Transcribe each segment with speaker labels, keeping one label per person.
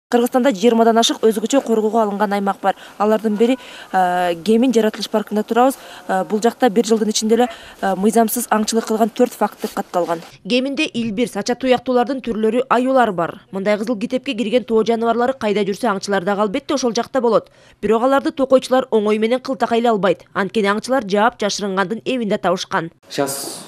Speaker 1: Кыргызстанда 20дан ашык өзгөчө коргоого алынган аймак бар. Алардын бири Кемин жаратылыш паркында турабыз. Бул жакта бир жылдын ичинде эле мыйзамсыз аңчылык кылган 4 факт катталган. Кеминде илбир, сача туяктуулардын түрлөрү, аюулар бар. Мындай кызыл китепке кирген тоо жаныбарлары кайда жүрсө аңчылар дагы албетте ошол жакта болот. Бирок аларды токойчулар оңой менен кылтакайлай албайт. Анткени аңчылар жаап жашырынгандын эбинде табышкан.
Speaker 2: Сейчас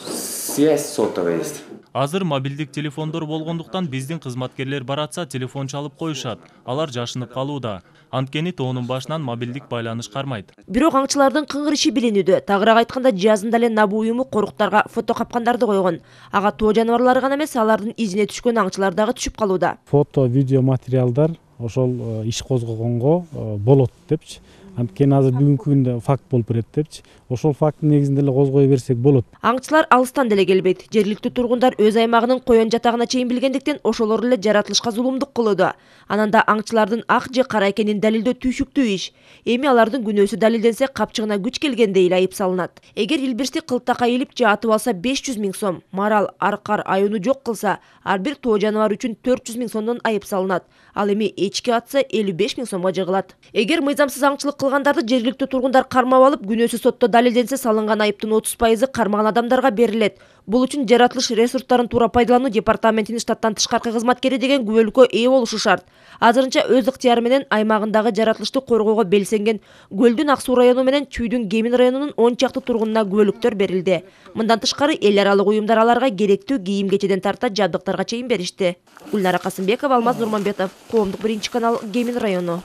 Speaker 2: связь сотовая есть.
Speaker 3: Азыр мобилдик телефондор болгондуктан биздин кызматкерлер баратса телефон чалып коюшат. Алар жашынып калууда. Анткени тоонун башынан мобилдик байланыш кармайт.
Speaker 1: Бирок аңчылардын кыңгыр беленүүдө. Тагыраак айтканда жазында эле Набу уюму коруктарга фото капкандарды койгон. Ага тоо жаныбарлары гана эмес, алардын изине түшкөн аңчылар дагы түшүп калууда.
Speaker 4: Фото, видео материалдар ошол иш козгогонго болот депчи. Анткени азыр бүгүнкү күндө факт болуп берет депчи. Ошол факттын негизинде эле козгой берсек болот.
Speaker 1: Аңчылар алыстан деле келбейт. Жергиликтүү тургундар өз аймагынын коен жатагына чейин билгендиктен ошолор эле жаратылышка зулумдук кылууда. Ананда аңчылардын ак же кара экенин далилдөө түйшүктүү иш. Эми алардын күнөөсү далилденсе, капчыгына күч келгенде эле айып салынат. Эгер илбирсти кылтакай илип же атып алса 500 000 сом, марал, аркар, аюуну жок кылса, ар бир тоо жаныбар үчүн 400 000 сомдон айып салынат. Ал эми эчки атса 55 000 сомго жыгылат. Эгер мыйзамсыз аңчылык кылгандарды жергиликтүү тургундар кармап алып, күнөөсү сотто далилденсе, салынган айыптын 30% кармаган адамдарга берилет. Бул үчүн жаратылыш ресурстарын туура пайдалануу департаментинин штаттан тышкаркы кызматкери деген күбөлүккө ээ болушу шарт. Азырынча өз ыктыяры менен аймагындагы жаратылышты коргоого белсенген Көлдүн Ак Суу району менен Чүйдүн Кемин районунун 10 чакты тургунуна күбөлүктөр берилди. Мындан тышкары эл аралык уюмдар аларга керектүү кийим кечеден тарта жабдыктарга чейин беришти. Гүлнара Касымбекова, Алмаз Нурманбетов, Коомдук 1 канал, Кемин району.